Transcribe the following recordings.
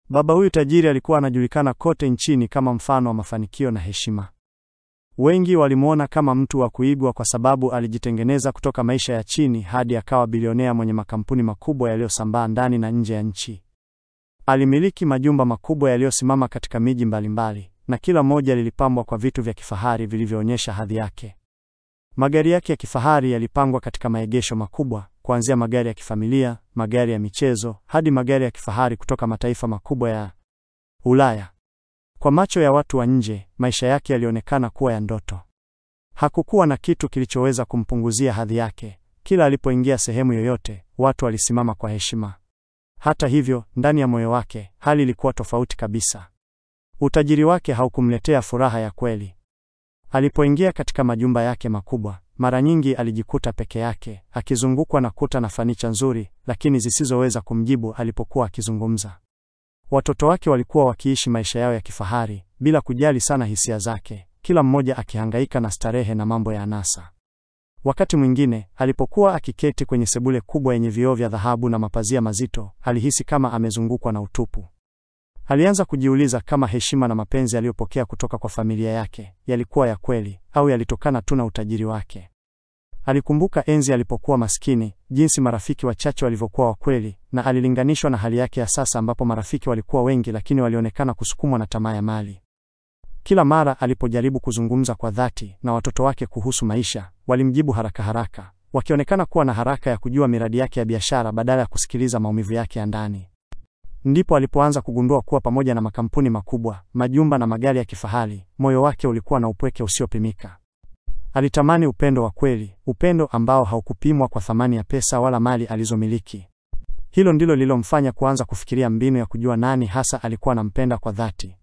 Baba huyu tajiri alikuwa anajulikana kote nchini kama mfano wa mafanikio na heshima. Wengi walimuona kama mtu wa kuigwa kwa sababu alijitengeneza kutoka maisha ya chini hadi akawa bilionea mwenye makampuni makubwa yaliyosambaa ndani na nje ya nchi. Alimiliki majumba makubwa yaliyosimama katika miji mbalimbali, na kila moja lilipambwa kwa vitu vya kifahari vilivyoonyesha hadhi yake. Magari yake ya kifahari yalipangwa katika maegesho makubwa, kuanzia magari ya kifamilia, magari ya michezo, hadi magari ya kifahari kutoka mataifa makubwa ya Ulaya. Kwa macho ya watu wa nje, maisha yake yalionekana kuwa ya ndoto. Hakukuwa na kitu kilichoweza kumpunguzia hadhi yake. Kila alipoingia sehemu yoyote, watu walisimama kwa heshima. Hata hivyo, ndani ya moyo wake, hali ilikuwa tofauti kabisa. Utajiri wake haukumletea furaha ya kweli. Alipoingia katika majumba yake makubwa, mara nyingi alijikuta peke yake, akizungukwa na kuta na fanicha nzuri, lakini zisizoweza kumjibu alipokuwa akizungumza. Watoto wake walikuwa wakiishi maisha yao ya kifahari, bila kujali sana hisia zake, kila mmoja akihangaika na starehe na mambo ya anasa. Wakati mwingine, alipokuwa akiketi kwenye sebule kubwa yenye vioo vya dhahabu na mapazia mazito, alihisi kama amezungukwa na utupu. Alianza kujiuliza kama heshima na mapenzi aliyopokea kutoka kwa familia yake yalikuwa ya kweli au yalitokana tu na utajiri wake. Alikumbuka enzi alipokuwa maskini, jinsi marafiki wachache walivyokuwa wa kweli, na alilinganishwa na hali yake ya sasa ambapo marafiki walikuwa wengi lakini walionekana kusukumwa na tamaa ya mali. Kila mara alipojaribu kuzungumza kwa dhati na watoto wake kuhusu maisha, walimjibu haraka, wakionekana kuwa na haraka ya kujua miradi yake ya biashara badala ya kusikiliza maumivu yake ya ndani. Ndipo alipoanza kugundua kuwa pamoja na makampuni makubwa, majumba na magari ya kifahari, moyo wake ulikuwa na upweke usiopimika. Alitamani upendo wa kweli, upendo ambao haukupimwa kwa thamani ya pesa wala mali alizomiliki. Hilo ndilo lilomfanya kuanza kufikiria mbinu ya kujua nani hasa alikuwa anampenda kwa dhati.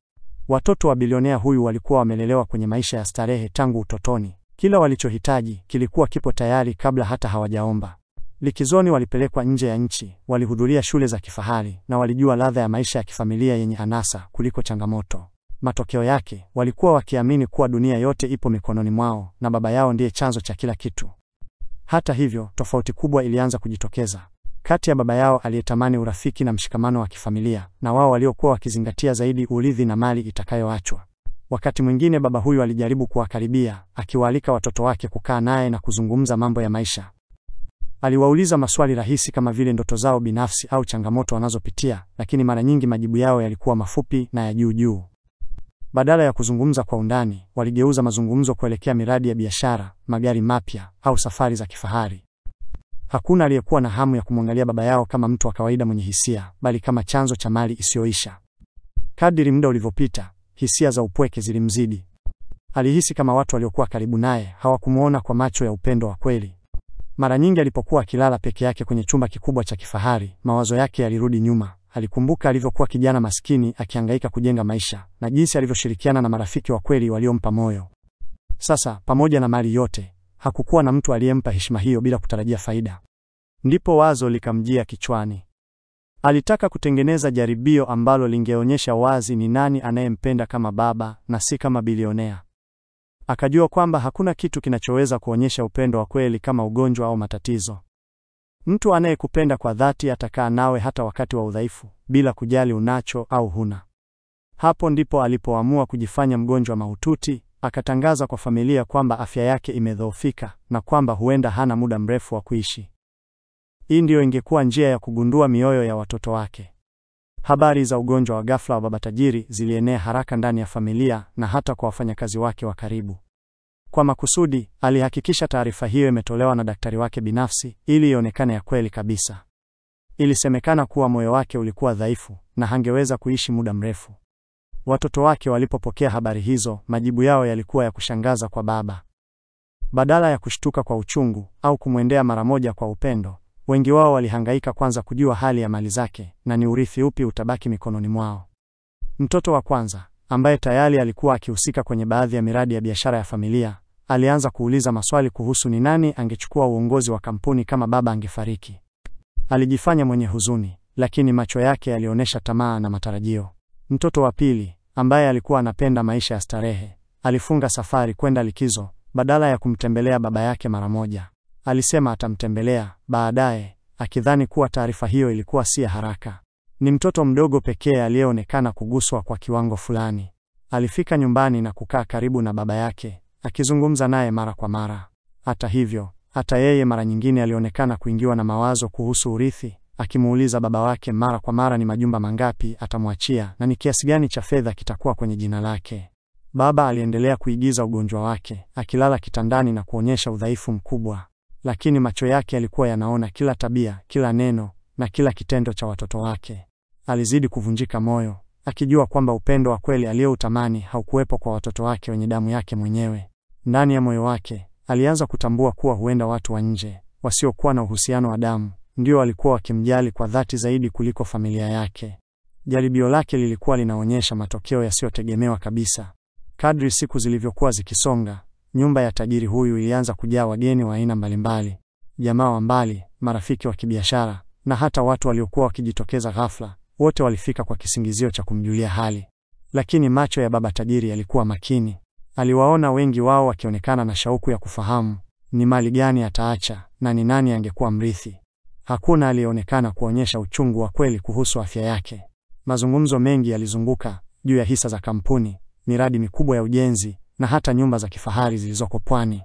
Watoto wa bilionea huyu walikuwa wamelelewa kwenye maisha ya starehe tangu utotoni. Kila walichohitaji kilikuwa kipo tayari kabla hata hawajaomba. Likizoni walipelekwa nje ya nchi, walihudhuria shule za kifahari na walijua ladha ya maisha ya kifamilia yenye anasa kuliko changamoto. Matokeo yake, walikuwa wakiamini kuwa dunia yote ipo mikononi mwao na baba yao ndiye chanzo cha kila kitu. Hata hivyo, tofauti kubwa ilianza kujitokeza kati ya baba yao aliyetamani urafiki na mshikamano wa kifamilia, na wao waliokuwa wakizingatia zaidi urithi na mali itakayoachwa. Wakati mwingine baba huyu alijaribu kuwakaribia, akiwaalika watoto wake kukaa naye na kuzungumza mambo ya maisha. Aliwauliza maswali rahisi kama vile ndoto zao binafsi au changamoto wanazopitia, lakini mara nyingi majibu yao yalikuwa mafupi na ya juu. Badala ya kuzungumza kwa undani, waligeuza mazungumzo kuelekea miradi ya biashara, magari mapya au safari za kifahari. Hakuna aliyekuwa na hamu ya kumwangalia baba yao kama mtu wa kawaida mwenye hisia, bali kama chanzo cha mali isiyoisha. Kadiri muda ulivyopita, hisia za upweke zilimzidi. Alihisi kama watu waliokuwa karibu naye hawakumuona kwa macho ya upendo wa kweli. Mara nyingi alipokuwa akilala peke yake kwenye chumba kikubwa cha kifahari, mawazo yake yalirudi nyuma. Alikumbuka alivyokuwa kijana maskini akihangaika kujenga maisha, na jinsi alivyoshirikiana na marafiki wa kweli waliompa moyo. Sasa, pamoja na mali yote, hakukuwa na mtu aliyempa heshima hiyo bila kutarajia faida. Ndipo wazo likamjia kichwani. Alitaka kutengeneza jaribio ambalo lingeonyesha wazi ni nani anayempenda kama baba na si kama bilionea. Akajua kwamba hakuna kitu kinachoweza kuonyesha upendo wa kweli kama ugonjwa au matatizo. Mtu anayekupenda kwa dhati atakaa nawe hata wakati wa udhaifu, bila kujali unacho au huna. Hapo ndipo alipoamua kujifanya mgonjwa mahututi, akatangaza kwa familia kwamba afya yake imedhoofika na kwamba huenda hana muda mrefu wa kuishi. Hii ndio ingekuwa njia ya kugundua mioyo ya watoto wake. Habari za ugonjwa wa ghafla wa baba tajiri zilienea haraka ndani ya familia na hata kwa wafanyakazi wake wa karibu. Kwa makusudi, alihakikisha taarifa hiyo imetolewa na daktari wake binafsi ili ionekane ya kweli kabisa. Ilisemekana kuwa moyo wake ulikuwa dhaifu na hangeweza kuishi muda mrefu. Watoto wake walipopokea habari hizo, majibu yao yalikuwa ya kushangaza kwa baba. Badala ya kushtuka kwa uchungu au kumwendea mara moja kwa upendo, wengi wao walihangaika kwanza kujua hali ya mali zake na ni urithi upi utabaki mikononi mwao. Mtoto wa kwanza, ambaye tayari alikuwa akihusika kwenye baadhi ya miradi ya biashara ya familia, alianza kuuliza maswali kuhusu ni nani angechukua uongozi wa kampuni kama baba angefariki. Alijifanya mwenye huzuni, lakini macho yake yalionyesha tamaa na matarajio. Mtoto wa pili, ambaye alikuwa anapenda maisha ya starehe, alifunga safari kwenda likizo badala ya kumtembelea baba yake mara moja. Alisema atamtembelea baadaye, akidhani kuwa taarifa hiyo ilikuwa si ya haraka. Ni mtoto mdogo pekee aliyeonekana kuguswa kwa kiwango fulani. Alifika nyumbani na kukaa karibu na baba yake, akizungumza naye mara kwa mara. Hata hivyo, hata yeye mara nyingine alionekana kuingiwa na mawazo kuhusu urithi, akimuuliza baba wake mara kwa mara ni majumba mangapi atamwachia na ni kiasi gani cha fedha kitakuwa kwenye jina lake. Baba aliendelea kuigiza ugonjwa wake, akilala kitandani na kuonyesha udhaifu mkubwa, lakini macho yake yalikuwa yanaona kila tabia, kila neno na kila kitendo cha watoto wake. Alizidi kuvunjika moyo, akijua kwamba upendo wa kweli aliyoutamani haukuwepo kwa watoto wake wenye damu yake mwenyewe. Ndani ya moyo wake, alianza kutambua kuwa huenda watu wa nje, wasiokuwa na uhusiano wa damu, ndio walikuwa wakimjali kwa dhati zaidi kuliko familia yake. Jaribio lake lilikuwa linaonyesha matokeo yasiyotegemewa kabisa. Kadri siku zilivyokuwa zikisonga, nyumba ya tajiri huyu ilianza kujaa wageni wa aina mbalimbali, jamaa wa mbali, marafiki wa kibiashara, na hata watu waliokuwa wakijitokeza ghafla. Wote walifika kwa kisingizio cha kumjulia hali. Lakini macho ya baba tajiri yalikuwa makini. Aliwaona wengi wao wakionekana na shauku ya kufahamu ni mali gani ataacha na ni nani angekuwa mrithi. Hakuna alionekana kuonyesha uchungu wa kweli kuhusu afya yake. Mazungumzo mengi yalizunguka juu ya hisa za kampuni, miradi mikubwa ya ujenzi na hata nyumba za kifahari zilizoko pwani.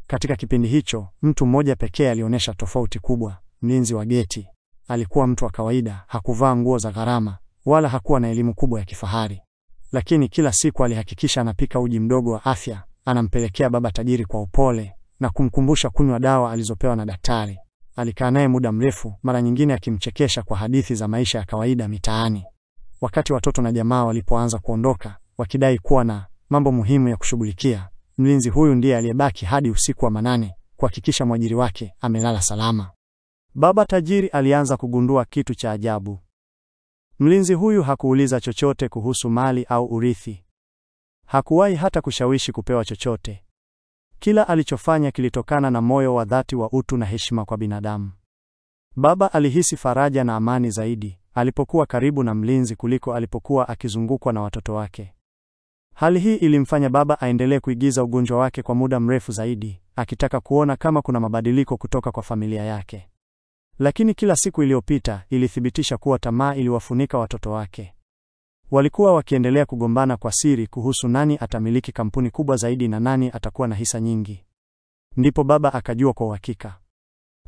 Katika kipindi hicho, mtu mmoja pekee alionyesha tofauti kubwa, mlinzi wa geti. Alikuwa mtu wa kawaida, hakuvaa nguo za gharama, wala hakuwa na elimu kubwa ya kifahari. Lakini kila siku alihakikisha anapika uji mdogo wa afya, anampelekea baba tajiri kwa upole na kumkumbusha kunywa dawa alizopewa na daktari. Alikaa naye muda mrefu, mara nyingine akimchekesha kwa hadithi za maisha ya kawaida mitaani. Wakati watoto na jamaa walipoanza kuondoka, wakidai kuwa na mambo muhimu ya kushughulikia, mlinzi huyu ndiye aliyebaki hadi usiku wa manane kuhakikisha mwajiri wake amelala salama. Baba tajiri alianza kugundua kitu cha ajabu. Mlinzi huyu hakuuliza chochote kuhusu mali au urithi. Hakuwahi hata kushawishi kupewa chochote. Kila alichofanya kilitokana na moyo wa dhati wa utu na heshima kwa binadamu. Baba alihisi faraja na amani zaidi alipokuwa karibu na mlinzi kuliko alipokuwa akizungukwa na watoto wake. Hali hii ilimfanya baba aendelee kuigiza ugonjwa wake kwa muda mrefu zaidi, akitaka kuona kama kuna mabadiliko kutoka kwa familia yake. Lakini kila siku iliyopita ilithibitisha kuwa tamaa iliwafunika watoto wake. Walikuwa wakiendelea kugombana kwa siri kuhusu nani atamiliki kampuni kubwa zaidi na nani atakuwa na hisa nyingi. Ndipo baba akajua kwa uhakika.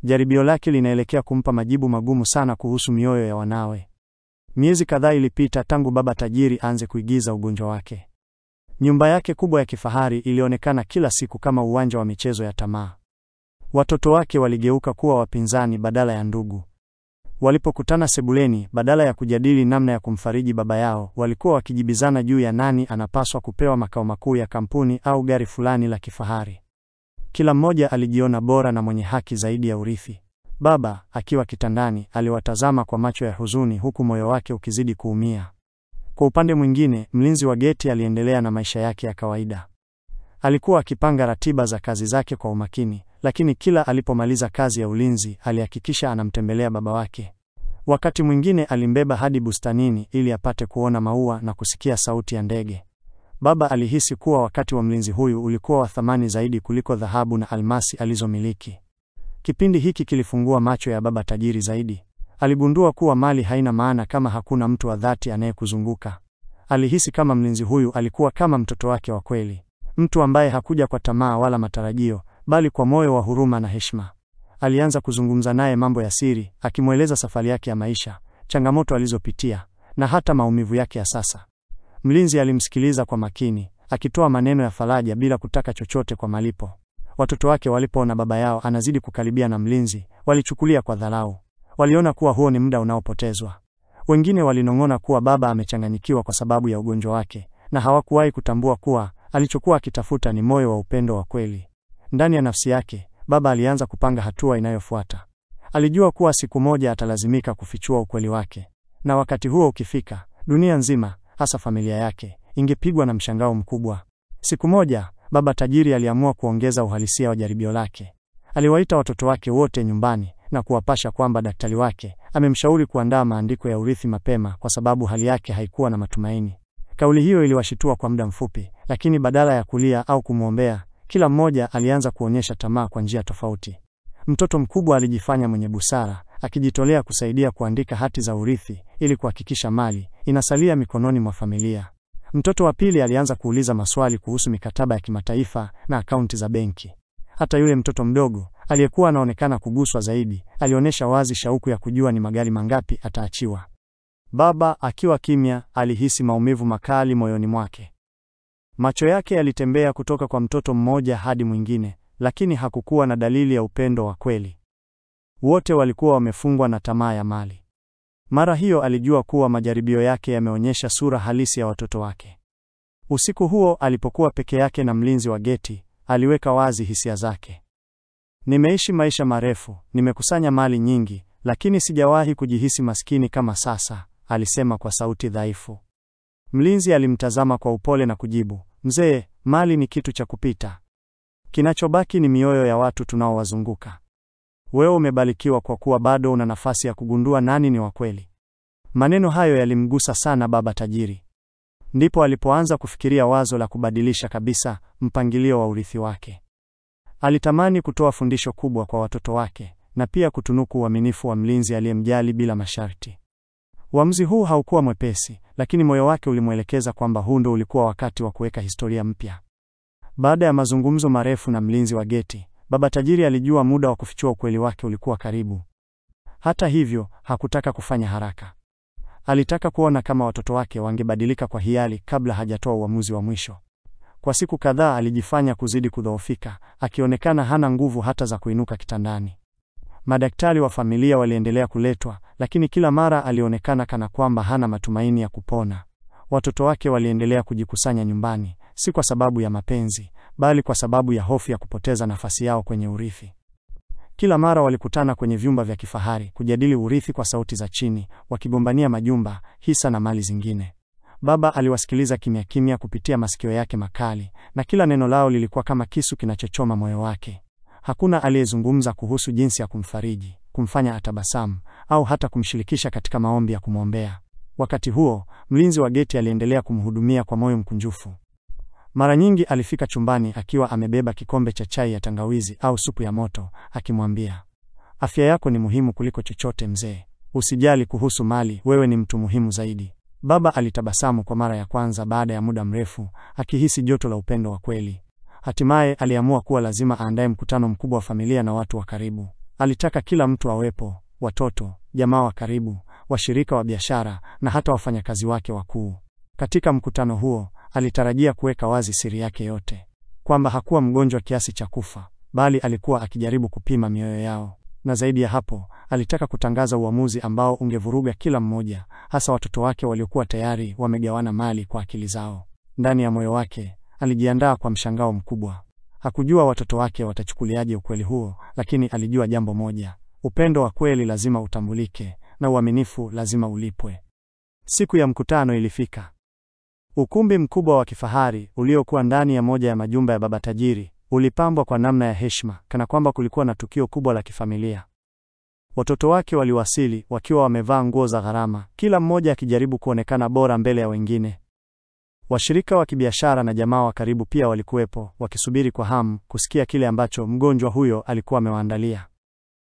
Jaribio lake linaelekea kumpa majibu magumu sana kuhusu mioyo ya wanawe. Miezi kadhaa ilipita tangu baba tajiri aanze kuigiza ugonjwa wake. Nyumba yake kubwa ya kifahari ilionekana kila siku kama uwanja wa michezo ya tamaa. Watoto wake waligeuka kuwa wapinzani badala ya ndugu. Walipokutana sebuleni, badala ya kujadili namna ya kumfariji baba yao, walikuwa wakijibizana juu ya nani anapaswa kupewa makao makuu ya kampuni au gari fulani la kifahari. Kila mmoja alijiona bora na mwenye haki zaidi ya urithi. Baba, akiwa kitandani, aliwatazama kwa macho ya huzuni huku moyo wake ukizidi kuumia. Kwa upande mwingine, mlinzi wa geti aliendelea na maisha yake ya kawaida. Alikuwa akipanga ratiba za kazi zake kwa umakini, lakini kila alipomaliza kazi ya ulinzi, alihakikisha anamtembelea baba wake. Wakati mwingine alimbeba hadi bustanini ili apate kuona maua na kusikia sauti ya ndege. Baba alihisi kuwa wakati wa mlinzi huyu ulikuwa wa thamani zaidi kuliko dhahabu na almasi alizomiliki. Kipindi hiki kilifungua macho ya baba tajiri zaidi. Aligundua kuwa mali haina maana kama hakuna mtu wa dhati anayekuzunguka. Alihisi kama mlinzi huyu alikuwa kama mtoto wake wa kweli. Mtu ambaye hakuja kwa tamaa wala matarajio, bali kwa moyo wa huruma na heshima. Alianza kuzungumza naye mambo ya siri, akimweleza safari yake ya maisha, changamoto alizopitia, na hata maumivu yake ya sasa. Mlinzi alimsikiliza kwa makini, akitoa maneno ya faraja bila kutaka chochote kwa malipo. Watoto wake walipoona baba yao anazidi kukaribia na mlinzi, walichukulia kwa dharau. Waliona kuwa huo ni muda unaopotezwa. Wengine walinong'ona kuwa baba amechanganyikiwa kwa sababu ya ugonjwa wake, na hawakuwahi kutambua kuwa alichokuwa akitafuta ni moyo wa upendo wa kweli. Ndani ya nafsi yake, baba alianza kupanga hatua inayofuata. Alijua kuwa siku moja atalazimika kufichua ukweli wake. Na wakati huo ukifika, dunia nzima, hasa familia yake, ingepigwa na mshangao mkubwa. Siku moja, baba tajiri aliamua kuongeza uhalisia wa jaribio lake. Aliwaita watoto wake wote nyumbani na kuwapasha kwamba daktari wake amemshauri kuandaa maandiko ya urithi mapema kwa sababu hali yake haikuwa na matumaini. Kauli hiyo iliwashitua kwa muda mfupi, lakini badala ya kulia au kumwombea, kila mmoja alianza kuonyesha tamaa kwa njia tofauti. Mtoto mkubwa alijifanya mwenye busara, akijitolea kusaidia kuandika hati za urithi ili kuhakikisha mali inasalia mikononi mwa familia. Mtoto wa pili alianza kuuliza maswali kuhusu mikataba ya kimataifa na akaunti za benki. Hata yule mtoto mdogo, aliyekuwa anaonekana kuguswa zaidi, alionyesha wazi shauku ya kujua ni magari mangapi ataachiwa. Baba, akiwa kimya, alihisi maumivu makali moyoni mwake. Macho yake yalitembea kutoka kwa mtoto mmoja hadi mwingine, lakini hakukuwa na dalili ya upendo wa kweli. Wote walikuwa wamefungwa na tamaa ya mali. Mara hiyo alijua kuwa majaribio yake yameonyesha sura halisi ya watoto wake. Usiku huo alipokuwa peke yake na mlinzi wa geti, aliweka wazi hisia zake. Nimeishi maisha marefu, nimekusanya mali nyingi, lakini sijawahi kujihisi maskini kama sasa, alisema kwa sauti dhaifu. Mlinzi alimtazama kwa upole na kujibu, mzee, mali ni kitu cha kupita. Kinachobaki ni mioyo ya watu tunaowazunguka. Wewe umebarikiwa kwa kuwa bado una nafasi ya kugundua nani ni wa kweli. Maneno hayo yalimgusa sana baba tajiri. Ndipo alipoanza kufikiria wazo la kubadilisha kabisa mpangilio wa urithi wake. Alitamani kutoa fundisho kubwa kwa watoto wake na pia kutunuku uaminifu wa mlinzi aliyemjali bila masharti. Uamuzi huu haukuwa mwepesi, lakini moyo wake ulimwelekeza kwamba huu ndio ulikuwa wakati wa kuweka historia mpya. Baada ya mazungumzo marefu na mlinzi wa geti, baba tajiri alijua muda wa kufichua ukweli wake ulikuwa karibu. Hata hivyo, hakutaka kufanya haraka. Alitaka kuona kama watoto wake wangebadilika kwa hiari kabla hajatoa uamuzi wa mwisho. Kwa siku kadhaa alijifanya kuzidi kudhoofika, akionekana hana nguvu hata za kuinuka kitandani. Madaktari wa familia waliendelea kuletwa, lakini kila mara alionekana kana kwamba hana matumaini ya kupona. Watoto wake waliendelea kujikusanya nyumbani, si kwa sababu ya mapenzi, bali kwa sababu ya hofu ya kupoteza nafasi yao kwenye urithi. Kila mara walikutana kwenye vyumba vya kifahari, kujadili urithi kwa sauti za chini, wakigombania majumba, hisa na mali zingine. Baba aliwasikiliza kimya kimya kupitia masikio yake makali, na kila neno lao lilikuwa kama kisu kinachochoma moyo wake. Hakuna aliyezungumza kuhusu jinsi ya kumfariji, kumfanya atabasamu, au hata kumshirikisha katika maombi ya kumwombea. Wakati huo, mlinzi wa geti aliendelea kumhudumia kwa moyo mkunjufu. Mara nyingi alifika chumbani akiwa amebeba kikombe cha chai ya tangawizi au supu ya moto, akimwambia, afya yako ni muhimu kuliko chochote mzee. Usijali kuhusu mali, wewe ni mtu muhimu zaidi. Baba alitabasamu kwa mara ya kwanza baada ya muda mrefu, akihisi joto la upendo wa kweli. Hatimaye aliamua kuwa lazima aandae mkutano mkubwa wa familia na watu wa karibu. Alitaka kila mtu awepo, watoto, jamaa wa karibu, washirika wa biashara na hata wafanyakazi wake wakuu. Katika mkutano huo, alitarajia kuweka wazi siri yake yote, kwamba hakuwa mgonjwa kiasi cha kufa, bali alikuwa akijaribu kupima mioyo yao. Na zaidi ya hapo, alitaka kutangaza uamuzi ambao ungevuruga kila mmoja, hasa watoto wake waliokuwa tayari wamegawana mali kwa akili zao. Ndani ya moyo wake, alijiandaa kwa mshangao mkubwa. Hakujua watoto wake watachukuliaje ukweli huo, lakini alijua jambo moja: upendo wa kweli lazima utambulike, na uaminifu lazima ulipwe. Siku ya mkutano ilifika. Ukumbi mkubwa wa kifahari uliokuwa ndani ya moja ya majumba ya baba tajiri ulipambwa kwa namna ya heshima, kana kwamba kulikuwa na tukio kubwa la kifamilia. Watoto wake waliwasili wakiwa wamevaa nguo za gharama, kila mmoja akijaribu kuonekana bora mbele ya wengine. Washirika wa kibiashara na jamaa wa karibu pia walikuwepo, wakisubiri kwa hamu kusikia kile ambacho mgonjwa huyo alikuwa amewaandalia.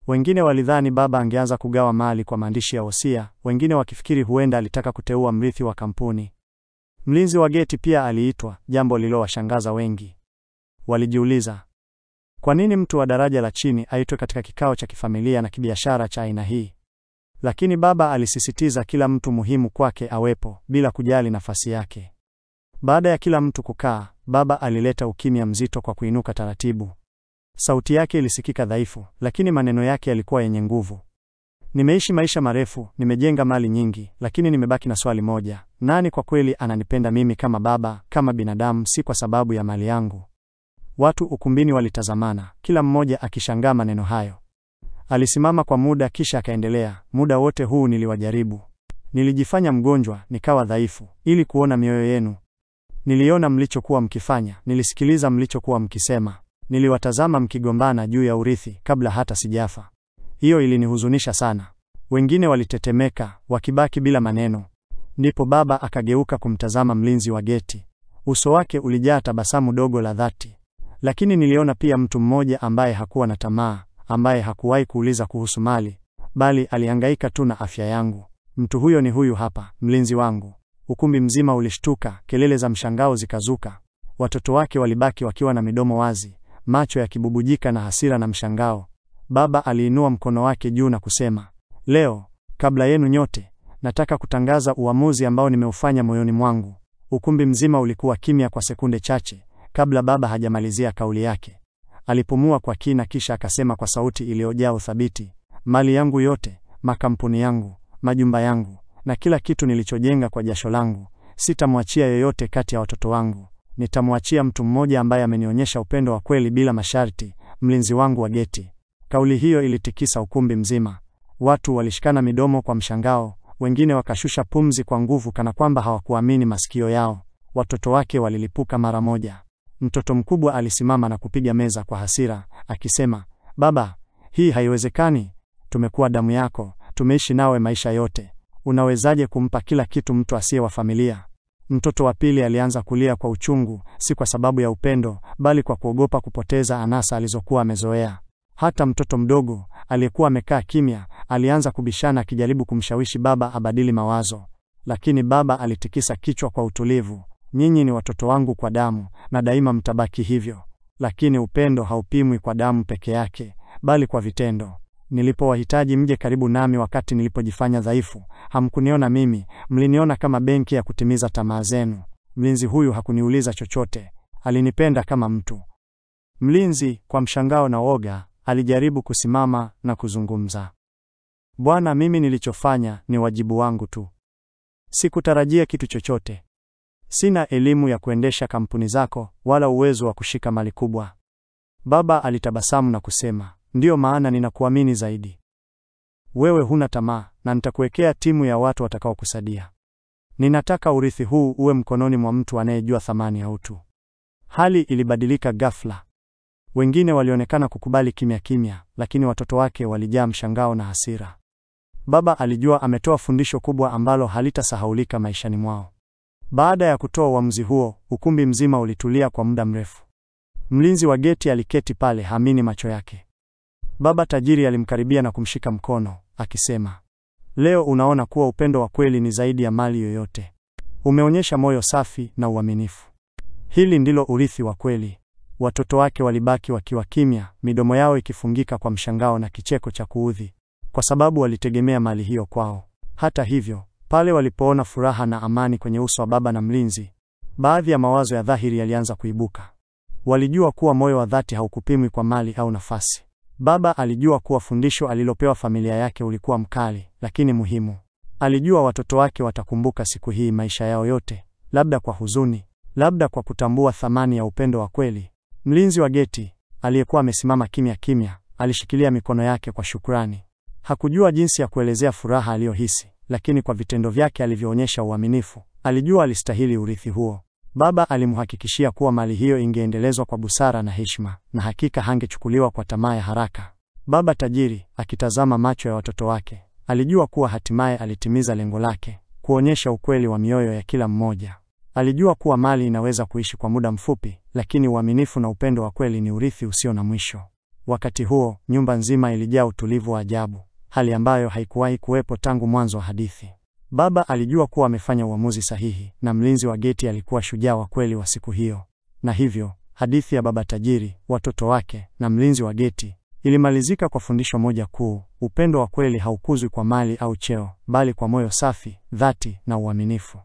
Wengine walidhani baba angeanza kugawa mali kwa maandishi ya wosia, wengine wakifikiri huenda alitaka kuteua mrithi wa kampuni. Mlinzi wa geti pia aliitwa, jambo lililowashangaza wengi. Walijiuliza, kwa nini mtu wa daraja la chini aitwe katika kikao cha kifamilia na kibiashara cha aina hii? Lakini baba alisisitiza kila mtu muhimu kwake awepo, bila kujali nafasi yake. Baada ya kila mtu kukaa, baba alileta ukimya mzito kwa kuinuka taratibu. Sauti yake ilisikika dhaifu, lakini maneno yake yalikuwa yenye nguvu. Nimeishi maisha marefu, nimejenga mali nyingi, lakini nimebaki na swali moja: nani kwa kweli ananipenda mimi kama baba, kama binadamu, si kwa sababu ya mali yangu? Watu ukumbini walitazamana, kila mmoja akishangaa maneno hayo. Alisimama kwa muda kisha akaendelea, muda wote huu niliwajaribu. Nilijifanya mgonjwa, nikawa dhaifu, ili kuona mioyo yenu. Niliona mlichokuwa mkifanya, nilisikiliza mlichokuwa mkisema. Niliwatazama mkigombana juu ya urithi kabla hata sijafa. Hiyo ilinihuzunisha sana. Wengine walitetemeka, wakibaki bila maneno. Ndipo baba akageuka kumtazama mlinzi wa geti. Uso wake ulijaa tabasamu dogo la dhati. Lakini niliona pia mtu mmoja ambaye hakuwa na tamaa, ambaye hakuwahi kuuliza kuhusu mali, bali alihangaika tu na afya yangu. Mtu huyo ni huyu hapa, mlinzi wangu. Ukumbi mzima ulishtuka, kelele za mshangao zikazuka. Watoto wake walibaki wakiwa na midomo wazi, macho yakibubujika na hasira na mshangao. Baba aliinua mkono wake juu na kusema, "Leo, kabla yenu nyote, nataka kutangaza uamuzi ambao nimeufanya moyoni mwangu." Ukumbi mzima ulikuwa kimya kwa sekunde chache, kabla baba hajamalizia kauli yake. Alipumua kwa kina kisha akasema kwa sauti iliyojaa uthabiti, "Mali yangu yote, makampuni yangu, majumba yangu, na kila kitu nilichojenga kwa jasho langu, sitamwachia yoyote kati ya watoto wangu. Nitamwachia mtu mmoja ambaye amenionyesha upendo wa kweli bila masharti, mlinzi wangu wa geti." Kauli hiyo ilitikisa ukumbi mzima. Watu walishikana midomo kwa mshangao, wengine wakashusha pumzi kwa nguvu kana kwamba hawakuamini masikio yao. Watoto wake walilipuka mara moja. Mtoto mkubwa alisimama na kupiga meza kwa hasira, akisema, "Baba, hii haiwezekani. Tumekuwa damu yako, tumeishi nawe maisha yote. Unawezaje kumpa kila kitu mtu asiye wa familia?" Mtoto wa pili alianza kulia kwa uchungu, si kwa sababu ya upendo, bali kwa kuogopa kupoteza anasa alizokuwa amezoea. Hata mtoto mdogo, aliyekuwa amekaa kimya, alianza kubishana akijaribu kumshawishi baba abadili mawazo. Lakini baba alitikisa kichwa kwa utulivu, "Nyinyi ni watoto wangu kwa damu, na daima mtabaki hivyo. Lakini upendo haupimwi kwa damu peke yake, bali kwa vitendo. Nilipowahitaji mje karibu nami wakati nilipojifanya dhaifu, hamkuniona mimi, mliniona kama benki ya kutimiza tamaa zenu." Mlinzi huyu hakuniuliza chochote, alinipenda kama mtu. Mlinzi, kwa mshangao na woga, alijaribu kusimama na kuzungumza. "Bwana, mimi nilichofanya ni wajibu wangu tu. Sikutarajia kitu chochote. Sina elimu ya kuendesha kampuni zako, wala uwezo wa kushika mali kubwa." Baba alitabasamu na kusema, "Ndiyo maana ninakuamini zaidi. Wewe huna tamaa, na nitakuwekea timu ya watu watakaokusaidia. Ninataka urithi huu uwe mkononi mwa mtu anayejua thamani ya utu." Hali ilibadilika ghafla. Wengine walionekana kukubali kimya kimya, lakini watoto wake walijaa mshangao na hasira. Baba alijua ametoa fundisho kubwa ambalo halitasahaulika maishani mwao. Baada ya kutoa uamuzi huo, ukumbi mzima ulitulia kwa muda mrefu. Mlinzi wa geti aliketi pale, haamini macho yake. Baba tajiri alimkaribia na kumshika mkono, akisema, "Leo unaona kuwa upendo wa kweli ni zaidi ya mali yoyote. Umeonyesha moyo safi na uaminifu. Hili ndilo urithi wa kweli." Watoto wake walibaki wakiwa kimya, midomo yao ikifungika kwa mshangao na kicheko cha kuudhi, kwa sababu walitegemea mali hiyo kwao. Hata hivyo, pale walipoona furaha na amani kwenye uso wa baba na mlinzi, baadhi ya mawazo ya dhahiri yalianza kuibuka. Walijua kuwa moyo wa dhati haukupimwi kwa mali au nafasi. Baba alijua kuwa fundisho alilopewa familia yake ulikuwa mkali, lakini muhimu. Alijua watoto wake watakumbuka siku hii maisha yao yote, labda kwa huzuni, labda kwa kutambua thamani ya upendo wa kweli. Mlinzi wa geti, aliyekuwa amesimama kimya kimya, alishikilia mikono yake kwa shukrani. Hakujua jinsi ya kuelezea furaha aliyohisi, lakini kwa vitendo vyake alivyoonyesha uaminifu, alijua alistahili urithi huo. Baba alimhakikishia kuwa mali hiyo ingeendelezwa kwa busara na heshima, na hakika hangechukuliwa kwa tamaa ya haraka. Baba tajiri, akitazama macho ya watoto wake, alijua kuwa hatimaye alitimiza lengo lake, kuonyesha ukweli wa mioyo ya kila mmoja. Alijua kuwa mali inaweza kuishi kwa muda mfupi, lakini uaminifu na upendo wa kweli ni urithi usio na mwisho. Wakati huo, nyumba nzima ilijaa utulivu wa ajabu, hali ambayo haikuwahi kuwepo tangu mwanzo wa hadithi. Baba alijua kuwa amefanya uamuzi sahihi, na mlinzi wa geti alikuwa shujaa wa kweli wa siku hiyo. Na hivyo, hadithi ya baba tajiri, watoto wake, na mlinzi wa geti ilimalizika kwa fundisho moja kuu: upendo wa kweli haukuzwi kwa mali au cheo, bali kwa moyo safi, dhati na uaminifu.